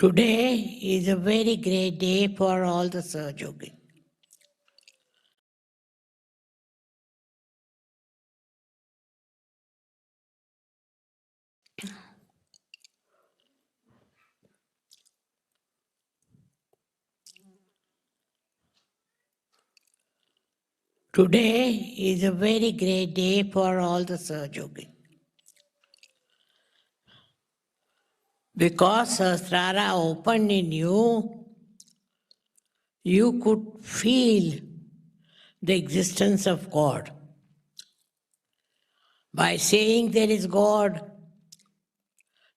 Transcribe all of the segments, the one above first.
Today is a very great day for all the Sahajogi. Today is a very great day for all the Sahajogi. Because Sahasrara opened in you, you could feel the existence of God. By saying there is God,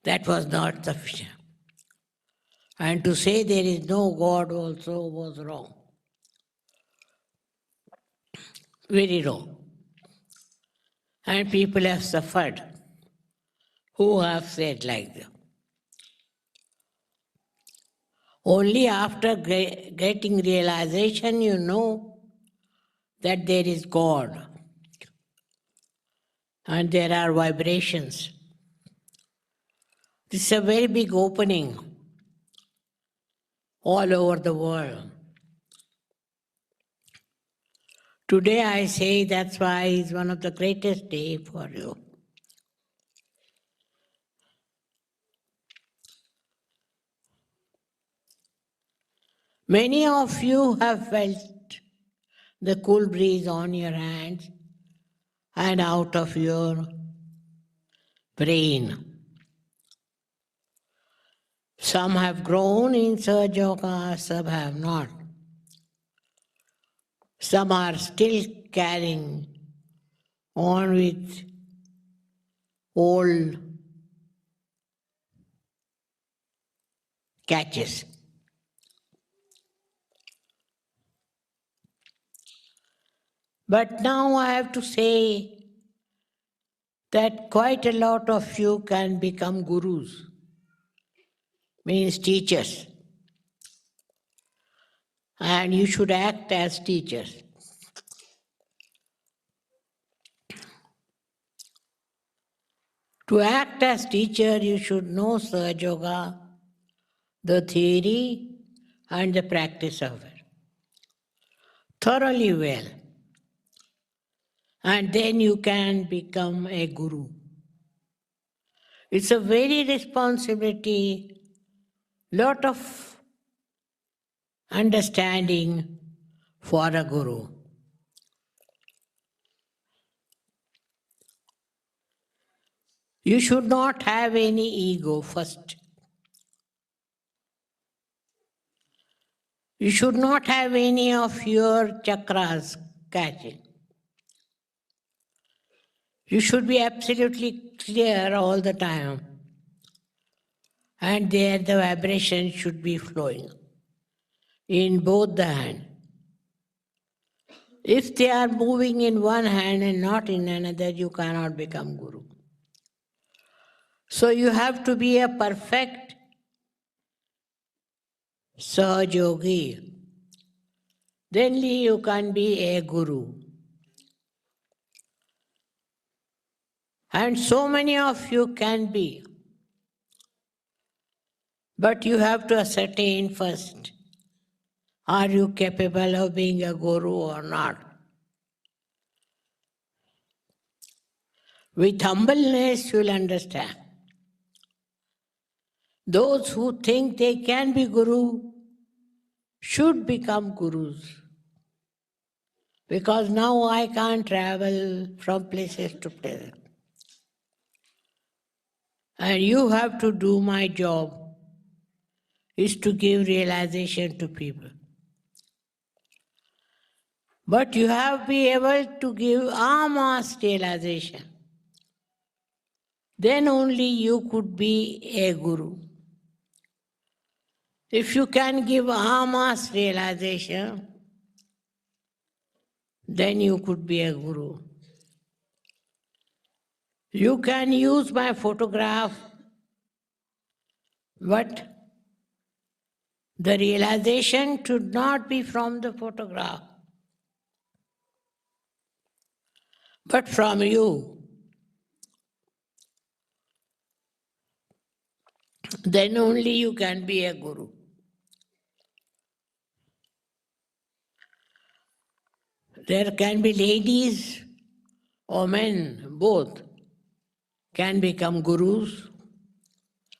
that was not sufficient. And to say there is no God also was wrong. Very wrong. And people have suffered who have said like that. Only after getting realization you know that there is God and there are vibrations. This is a very big opening all over the world. Today I say that's why it's one of the greatest days for you. Many of you have felt the cool breeze on your hands and out of your brain. Some have grown in Sahaja Yoga, some have not. Some are still carrying on with old catches. But now I have to say that quite a lot of you can become gurus, means teachers. And you should act as teachers. To act as teacher, you should know Sahaja Yoga, the theory and the practice of it thoroughly well. And then you can become a guru. It's a very responsibility, lot of understanding for a guru. You should not have any ego first. You should not have any of your chakras catching. You should be absolutely clear all the time. And there the vibration should be flowing in both the hands. If they are moving in one hand and not in another, you cannot become guru. So you have to be a perfect Sahajogi. Then you can be a guru. And so many of you can be. But you have to ascertain first, are you capable of being a guru or not? With humbleness, you will understand. Those who think they can be guru should become gurus. Because now I can't travel from places to places. And you have to do my job, is to give realization to people. But you have to be able to give mass realization. Then only you could be a guru. If you can give mass realization, then you could be a guru. You can use my photograph, but the realization should not be from the photograph, but from you. then only you can be a guru. There can be ladies or men, both, can become gurus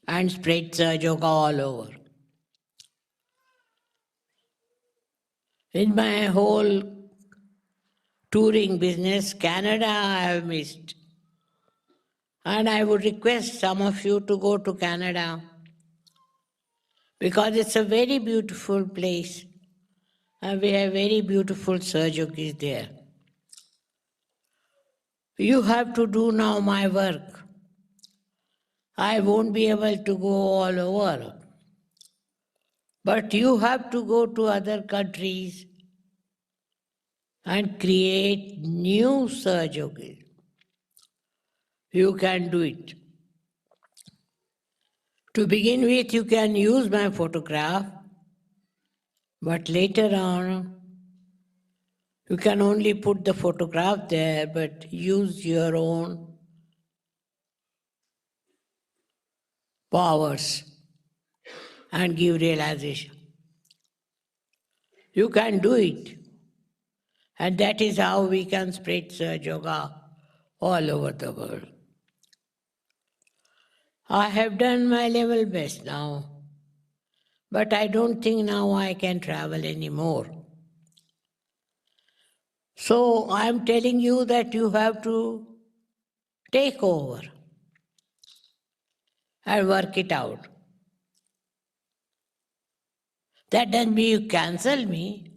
and spread yoga all over. In my whole touring business, Canada I have missed. And I would request some of you to go to Canada because it's a very beautiful place and we have very beautiful surgeries there. You have to do now my work. I won't be able to go all over. But you have to go to other countries and create new surgeries. You can do it. To begin with, you can use my photograph, but later on, you can only put the photograph there, but use your own powers and give realization. You can do it. And that is how we can spread Surge Yoga all over the world. I have done my level best now, but I don't think now I can travel anymore. So I am telling you that you have to take over and work it out. That doesn't mean you cancel me.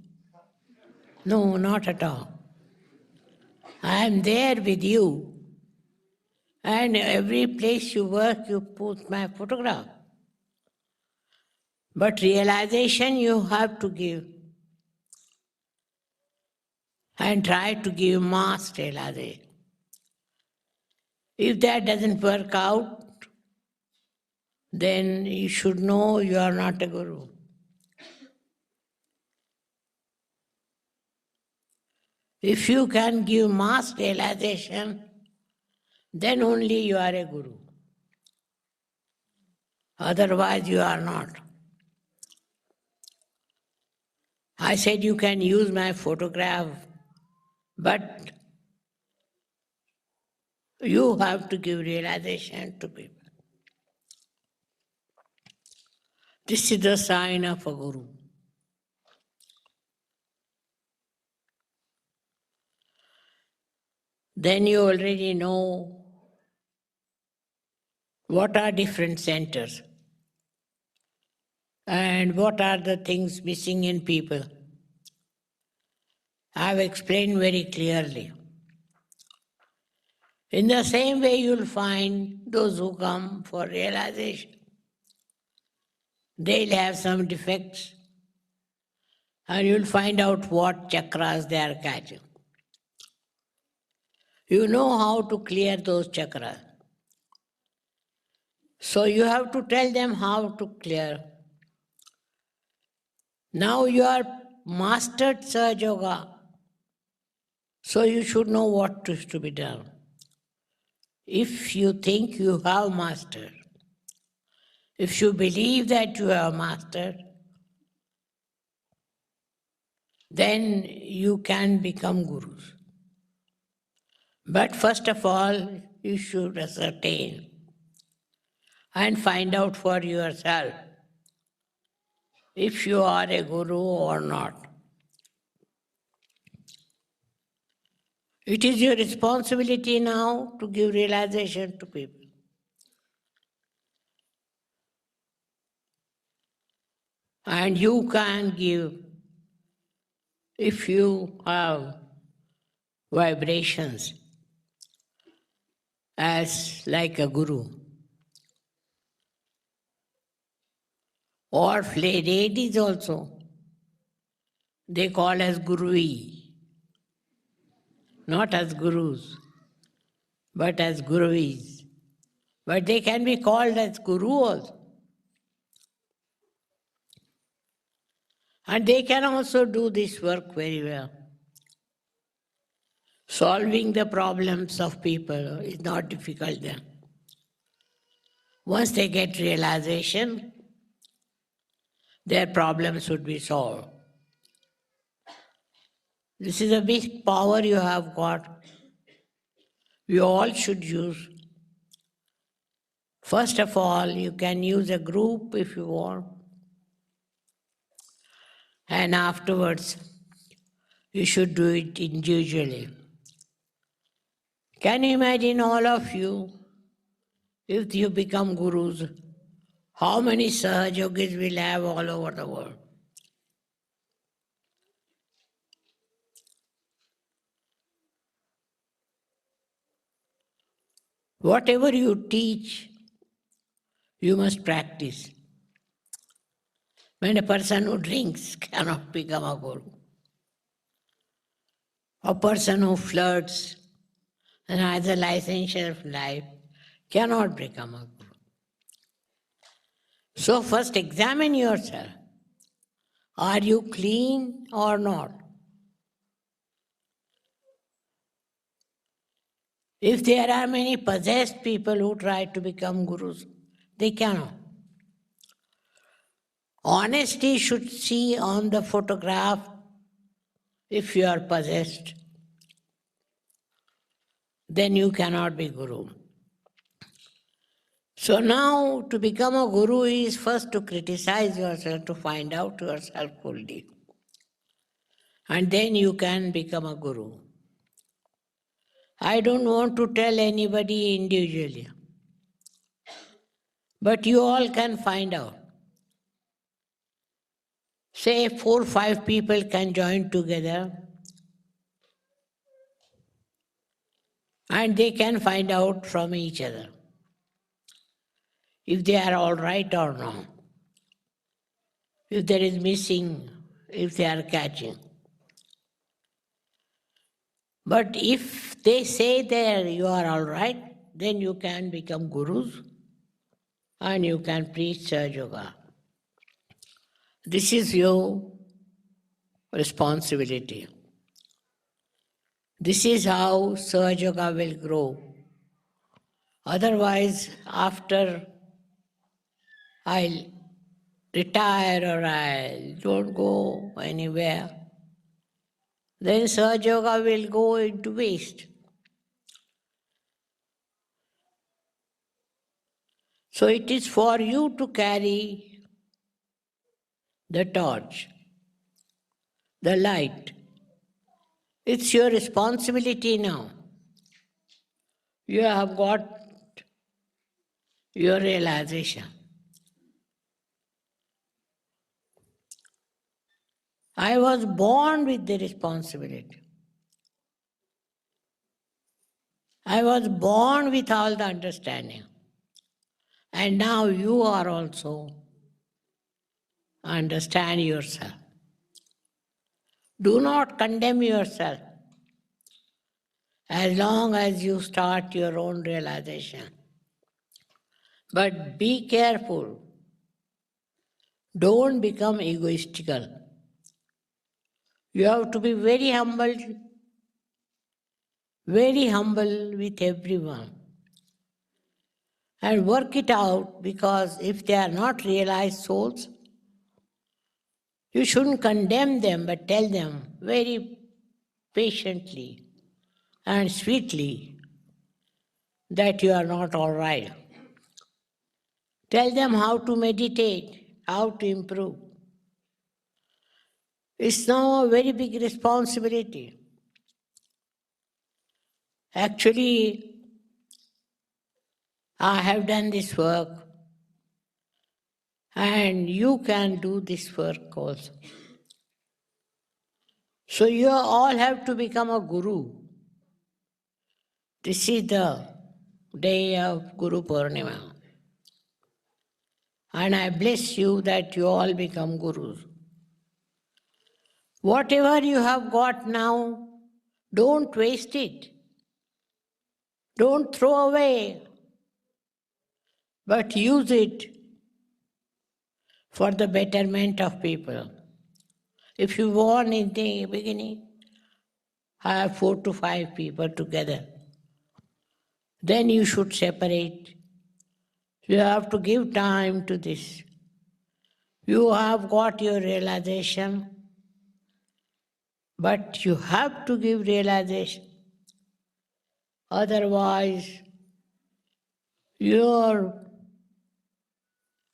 No, not at all. I am there with you. And every place you work, you put my photograph. But realization you have to give. And try to give mass realization. If that doesn't work out, then you should know you are not a guru. If you can give mass realization, then only you are a guru. Otherwise you are not. I said you can use my photograph, but you have to give realization to people. This is the sign of a guru. Then you already know what are different centers and what are the things missing in people. I have explained very clearly. In the same way, you'll find those who come for realization. They'll have some defects, and you'll find out what chakras they are catching. You know how to clear those chakras. So you have to tell them how to clear. Now you are mastered Sahaja Yoga, so you should know what is to be done. If you think you have mastered, if you believe that you have mastered, then you can become gurus. But first of all, you should ascertain and find out for yourself if you are a guru or not. It is your responsibility now to give realization to people. And you can give if you have vibrations as like a guru. Or ladies also, they call as gurui, not as gurus, but as guruis. But they can be called as guru also. And they can also do this work very well. Solving the problems of people is not difficult then. Once they get realization, their problems would be solved. This is a big power you have got. We all should use. First of all, you can use a group if you want. And afterwards, you should do it individually. Can you imagine all of you, if you become gurus, how many Sahajogis will have all over the world? Whatever you teach, you must practice. When a person who drinks cannot become a guru. A person who flirts and has a licentiate of life cannot become a guru. So first examine yourself. Are you clean or not? If there are many possessed people who try to become gurus, they cannot. Honesty should see on the photograph if you are possessed. Then you cannot be guru. So now to become a guru is first to criticize yourself, to find out yourself fully. And then you can become a guru. I don't want to tell anybody individually. But you all can find out. Say 4 or 5 people can join together and they can find out from each other if they are all right or not, if there is missing, if they are catching. But if they say there you are all right, then you can become gurus and you can preach Sahaja Yoga. This is your responsibility. This is how Sahaja Yoga will grow. Otherwise, after I'll retire or I don't go anywhere, then Sahaja Yoga will go into waste. So it is for you to carry the torch, the light. It's your responsibility now. You have got your realization. I was born with the responsibility. I was born with all the understanding. And now you are also understand yourself. Do not condemn yourself as long as you start your own realization. But be careful. Don't become egoistical. You have to be very humble with everyone. And work it out, because if they are not realized souls, you shouldn't condemn them, but tell them very patiently and sweetly that you are not all right. Tell them how to meditate, how to improve. It's now a very big responsibility. Actually, I have done this work, and you can do this work also. So you all have to become a guru. This is the day of Guru Purnima. And I bless you that you all become gurus. Whatever you have got now, don't waste it. Don't throw away, but use it for the betterment of people. If you want in the beginning, have 4 to 5 people together. Then you should separate. You have to give time to this. You have got your realization, but you have to give realization. Otherwise, your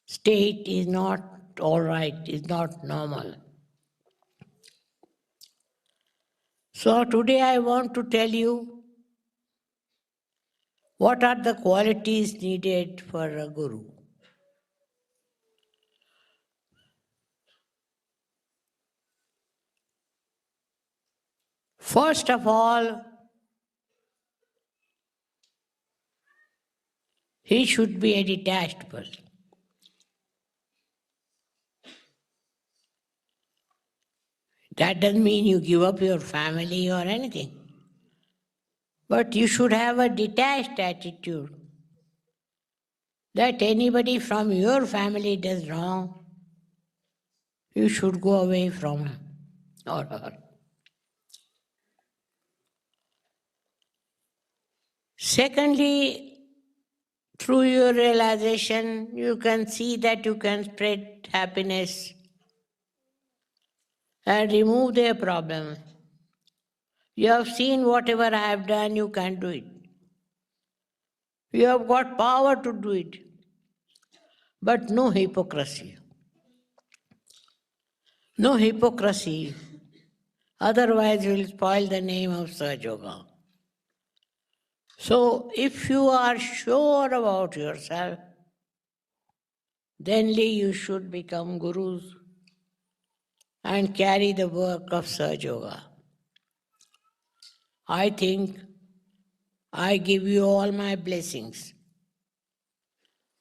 state is not all right, is not normal. So today I want to tell you what are the qualities needed for a guru. First of all, he should be a detached person. That doesn't mean you give up your family or anything. But you should have a detached attitude that anybody from your family does wrong, you should go away from him or her. Secondly, through your realization, you can see that you can spread happiness and remove their problem. You have seen whatever I have done, you can do it. You have got power to do it, but no hypocrisy. No hypocrisy, otherwise you will spoil the name of Sahaja Yoga. So, if you are sure about yourself, then you should become gurus and carry the work of Sahaja Yoga. I think I give you all my blessings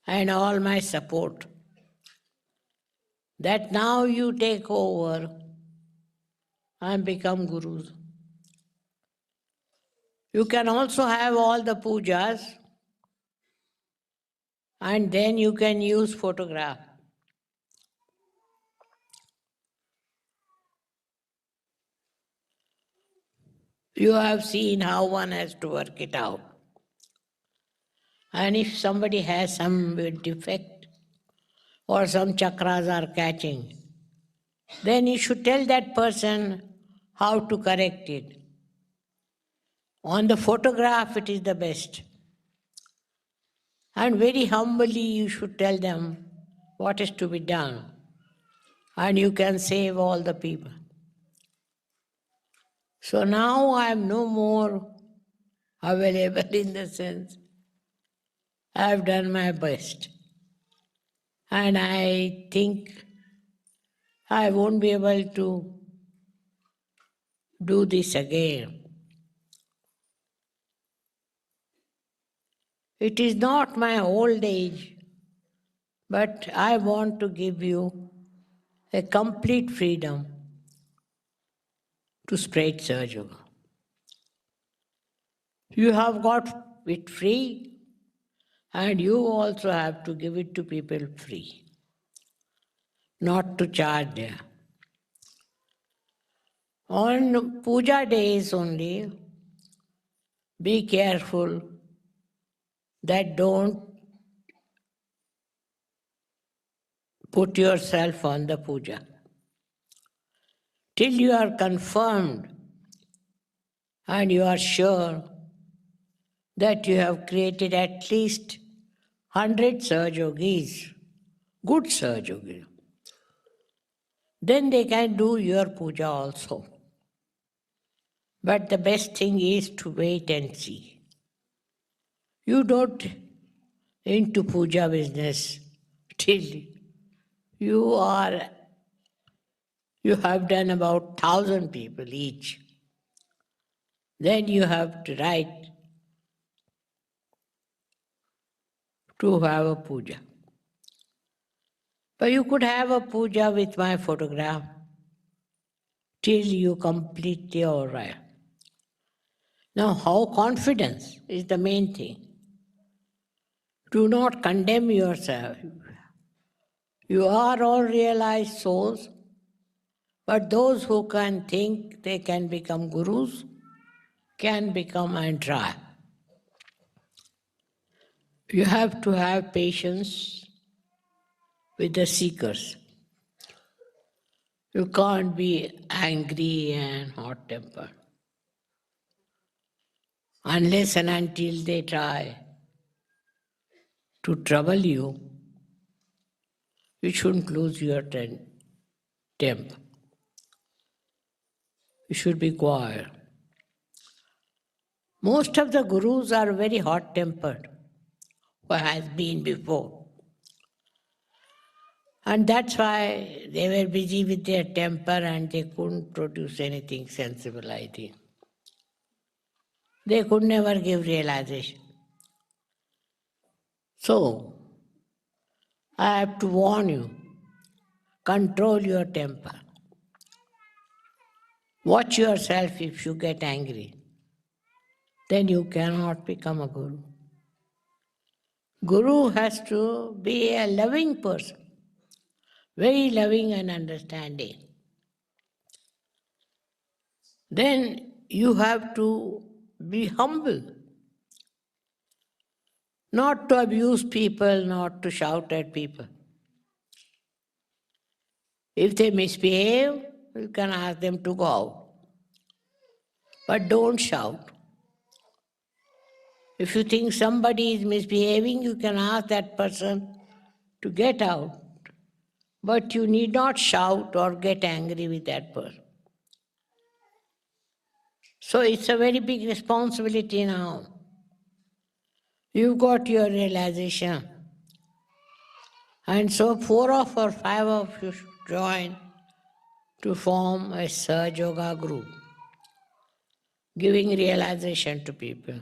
and all my support that now you take over and become gurus. You can also have all the pujas and then you can use photograph. You have seen how one has to work it out. And if somebody has some defect or some chakras are catching, then you should tell that person how to correct it. On the photograph, it is the best. And very humbly, you should tell them what is to be done. And you can save all the people. So now I am no more available in the sense I have done my best. And I think I won't be able to do this again. It is not my old age, but I want to give you a complete freedom to spread Sahaja Yoga. You have got it free, and you also have to give it to people free, not to charge them. On puja days only, be careful that don't put yourself on the puja. Till you are confirmed and you are sure that you have created at least 100 Sahaja Yogis, good Sahaja Yogis, then they can do your puja also. But the best thing is to wait and see. You don't into puja business till you have done about 1,000 people each. Then you have to write to have a puja. But you could have a puja with my photograph till you complete your right. Now, how confidence is the main thing. Do not condemn yourself. You are all realized souls, but those who can think they can become gurus can become and try. You have to have patience with the seekers. You can't be angry and hot-tempered. Unless and until they try to trouble you, you shouldn't lose your temper. You should be quiet. Most of the gurus are very hot-tempered, who has been before. And that's why they were busy with their temper and they couldn't produce anything sensible, I think. They could never give realization. So, I have to warn you, control your temper. Watch yourself if you get angry. Then you cannot become a guru. Guru has to be a loving person, very loving and understanding. Then you have to be humble, not to abuse people, not to shout at people. If they misbehave, you can ask them to go out. But don't shout. If you think somebody is misbehaving, you can ask that person to get out. But you need not shout or get angry with that person. So it's a very big responsibility now. You got your realization. And so 4 of or 5 of you should join to form a Sahaja Yoga group, giving realization to people.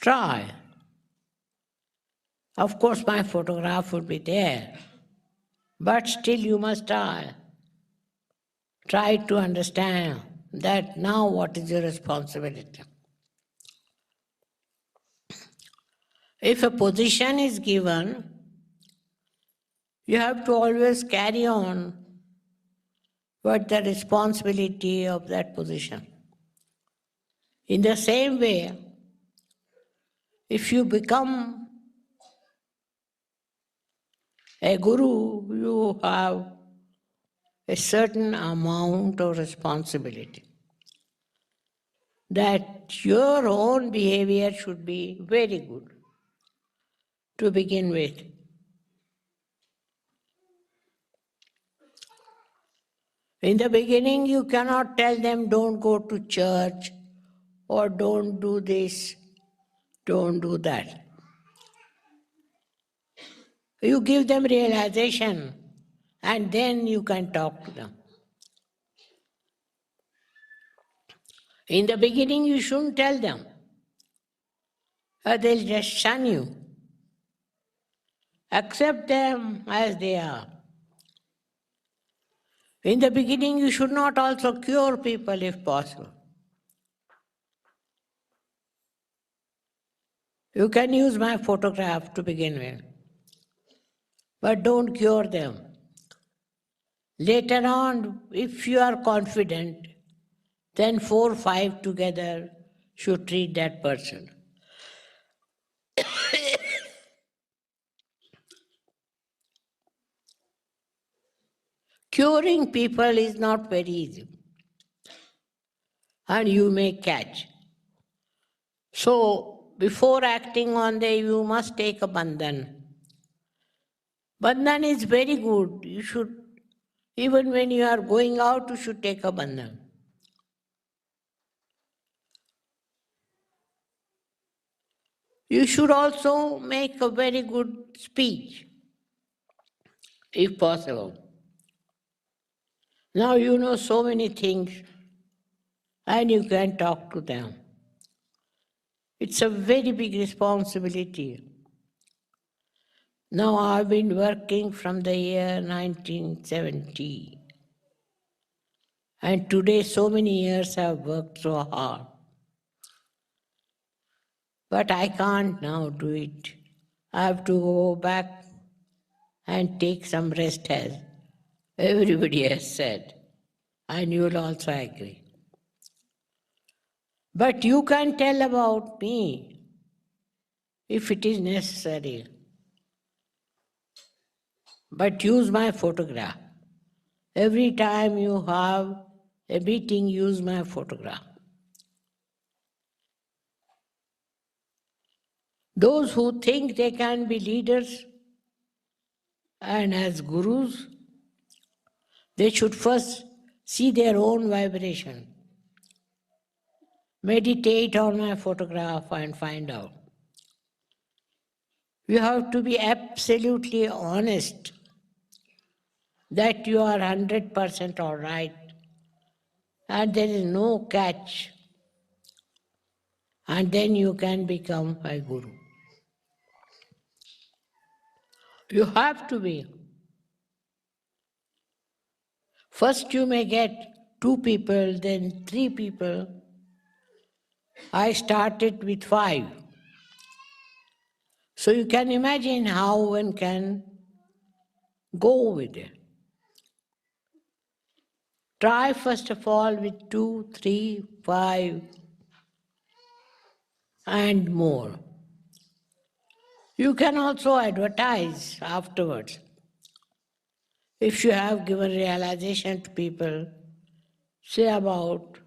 Try. Of course, my photograph would be there, but still you must try. Try to understand that now what is your responsibility. If a position is given, you have to always carry on what the responsibility of that position. In the same way, if you become a guru, you have a certain amount of responsibility. That your own behavior should be very good to begin with. In the beginning, you cannot tell them don't go to church or don't do this, don't do that. You give them realization and then you can talk to them. In the beginning, you shouldn't tell them, or they'll just shun you. Accept them as they are. In the beginning, you should not also cure people if possible. You can use my photograph to begin with, but don't cure them. Later on, if you are confident, then 4 or 5 together should treat that person. Curing people is not very easy, and you may catch. So, before acting on them, you must take a bandhan. Bandhan is very good. You should, even when you are going out, you should take a bandhan. You should also make a very good speech, if possible. Now you know so many things, and you can talk to them. It's a very big responsibility. Now I've been working from the year 1970. And today so many years I've worked so hard. But I can't now do it. I have to go back and take some rest, as everybody has said. And you'll also agree. But you can tell about me if it is necessary. But use my photograph. Every time you have a meeting, use my photograph. Those who think they can be leaders and as gurus, they should first see their own vibration. Meditate on my photograph and find out. You have to be absolutely honest that you are 100% all right and there is no catch. And then you can become a guru. You have to be. First you may get 2 people, then 3 people. I started with 5. So you can imagine how one can go with it. Try first of all with 2, 3, 5 and more. You can also advertise afterwards. If you have given realization to people, say about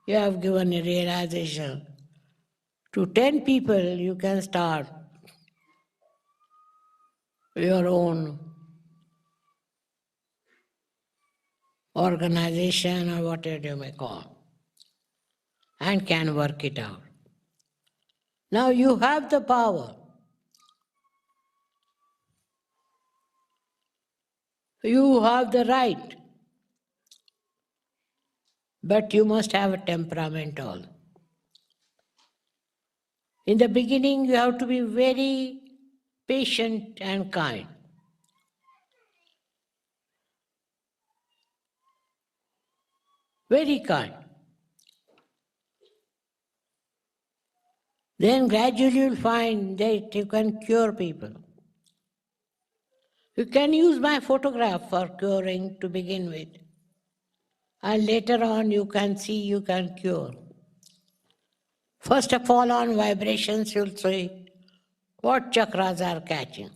you have given a realization to 10 people, you can start your own organization or whatever you may call, and can work it out. Now you have the power. You have the right. But you must have a temperament all. In the beginning, you have to be very patient and kind. Very kind. Then gradually you'll find that you can cure people. You can use my photograph for curing to begin with. And later on you can see you can cure. First of all, on vibrations you'll see what chakras are catching,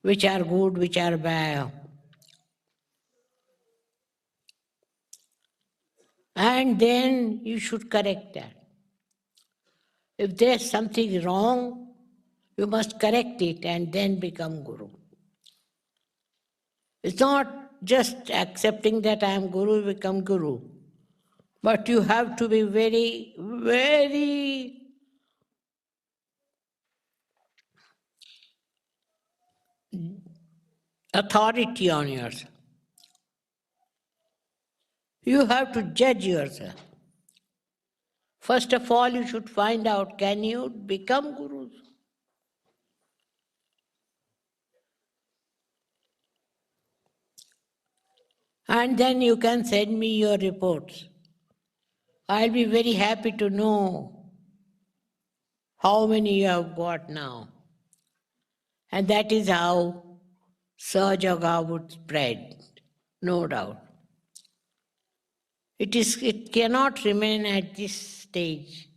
which are good, which are bad. And then you should correct that. If there's something wrong, you must correct it and then become guru. It's not just accepting that I am guru, become guru. But you have to be very, very authority on yourself. You have to judge yourself. First of all, you should find out, can you become gurus? And then you can send me your reports. I'll be very happy to know how many you have got now. And that is how Sahaja would spread, no doubt. It cannot remain at this stage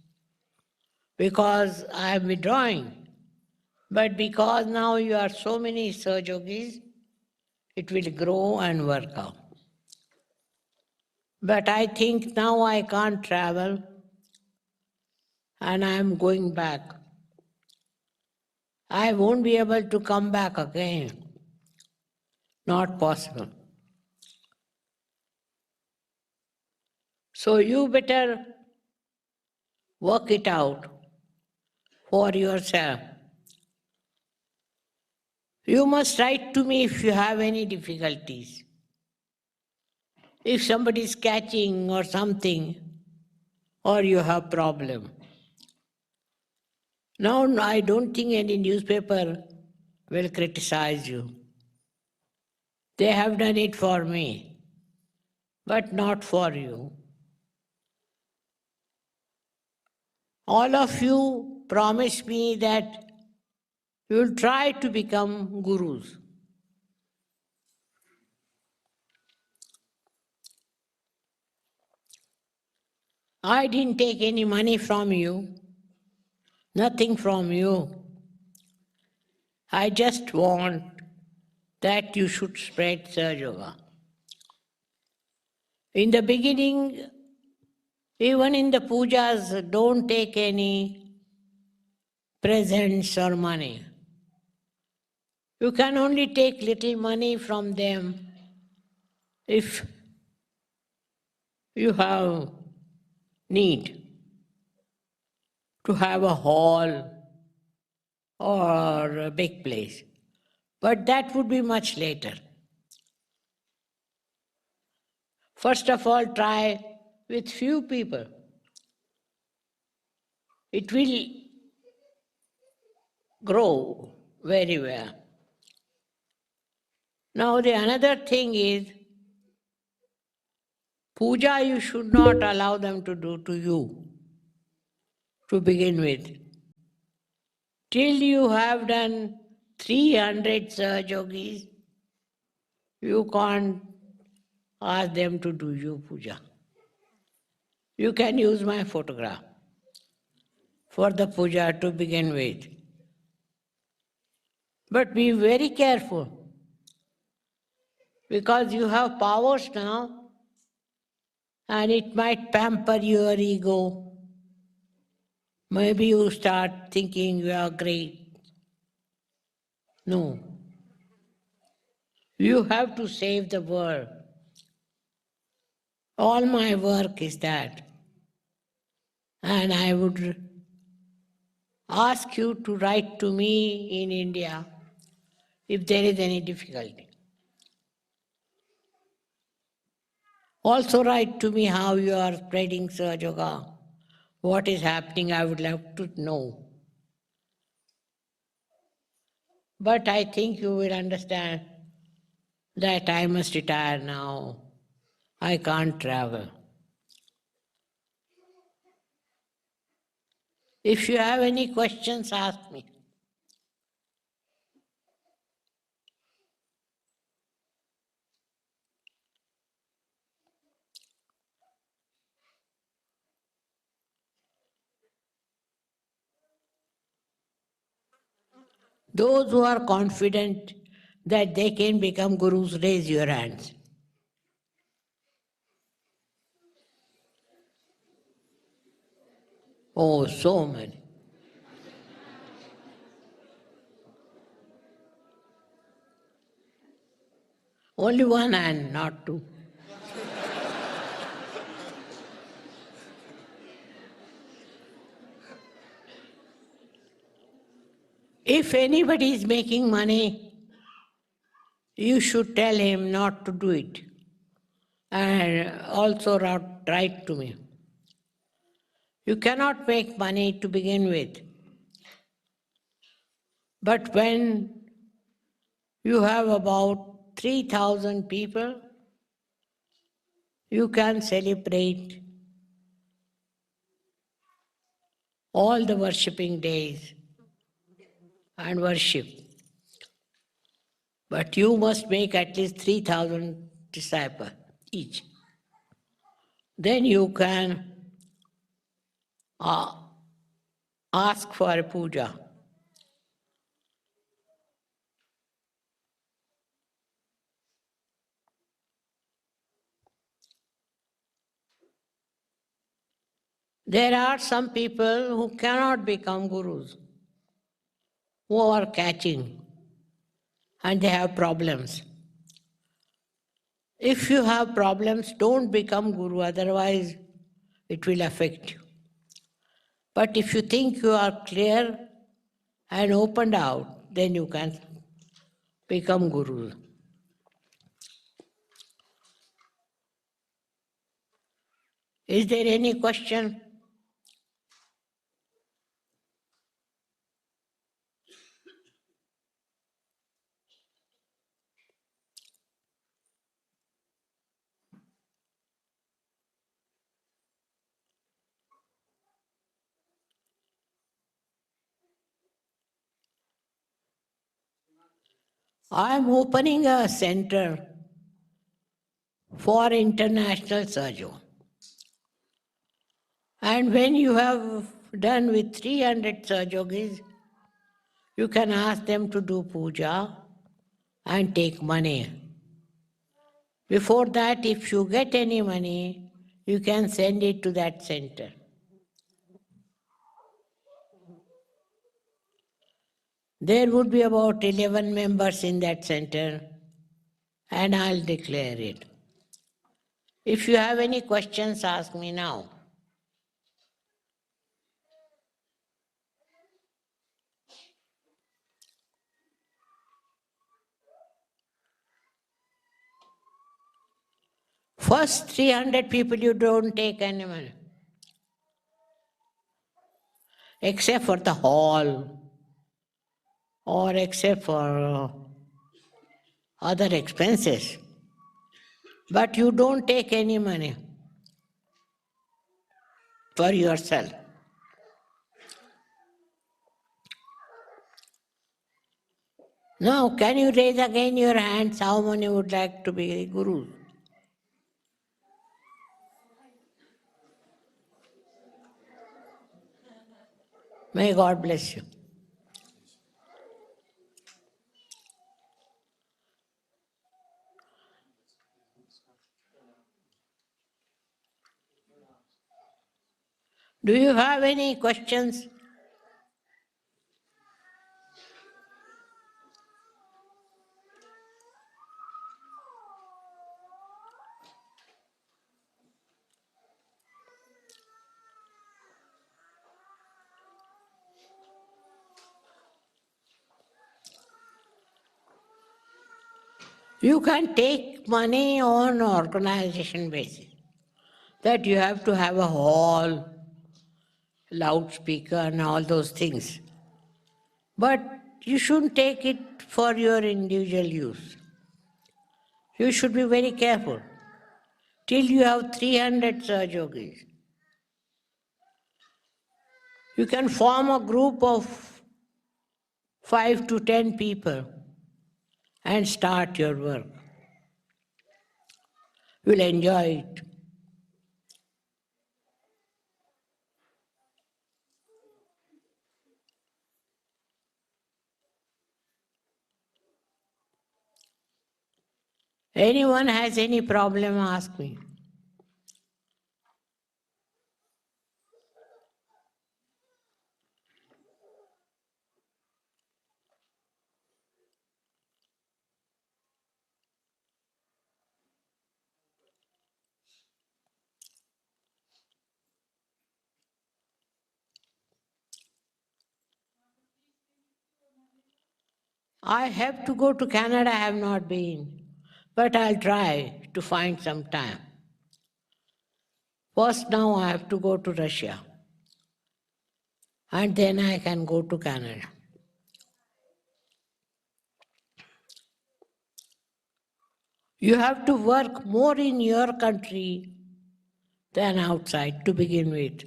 because I am withdrawing. But because now you are so many Sahajogis, it will grow and work out. But I think now I can't travel and I am going back. I won't be able to come back again. Not possible. So you better work it out for yourself. You must write to me if you have any difficulties. If somebody is catching or something, or you have problem. Now I don't think any newspaper will criticize you. They have done it for me, but not for you. All of you promise me that you will try to become gurus. I didn't take any money from you, nothing from you. I just want that you should spread Sahaja Yoga. In the beginning, even in the pujas, don't take any presents or money. You can only take little money from them if you have need to have a hall or a big place. But that would be much later. First of all, try with few people. It will grow very well. Now the another thing is, puja you should not allow them to do to you to begin with. Till you have done 300 Sahajogis, you can't ask them to do you puja. You can use my photograph for the puja to begin with. But be very careful, because you have powers now and it might pamper your ego. Maybe you start thinking you are great. No. You have to save the world. All my work is that. And I would ask you to write to me in India if there is any difficulty. Also write to me how you are spreading Sahaja Yoga. What is happening, I would love to know. But I think you will understand that I must retire now. I can't travel. If you have any questions, ask me. Those who are confident that they can become gurus, raise your hands. Oh, so many. Only one hand, not two. If anybody is making money, you should tell him not to do it. And also write to me. You cannot make money to begin with. But when you have about 3,000 people, you can celebrate all the worshipping days and worship. But you must make at least 3,000 disciples each. Then you can ask for a puja. There are some people who cannot become gurus, who are catching, and they have problems. If you have problems, don't become guru, otherwise it will affect you. But if you think you are clear and opened out, then you can become guru. Is there any question? I am opening a center for international surgery. And when you have done with 300 Sahajogis, you can ask them to do puja and take money. Before that, if you get any money, you can send it to that center. There would be about 11 members in that center, and I'll declare it. If you have any questions, ask me now. First 300 people, you don't take any money, except for the hall or except for other expenses. But you don't take any money for yourself. Now, can you raise again your hands? How many would like to be gurus? May God bless you. Do you have any questions? You can take money on organization basis. That you have to have a hall, loudspeaker, and all those things. But you shouldn't take it for your individual use. You should be very careful. Till you have 300 Sahajogis, you can form a group of 5 to 10 people and start your work. You'll enjoy it. Anyone has any problem, ask me. I have to go to Canada, I have not been, but I'll try to find some time. First, now I have to go to Russia, and then I can go to Canada. You have to work more in your country than outside to begin with.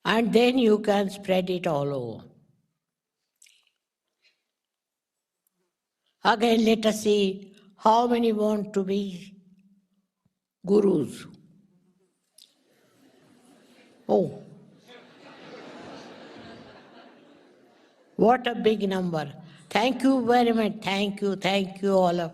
And then you can spread it all over. Again, let us see how many want to be gurus. Oh, what a big number. Thank you very much. Thank you all of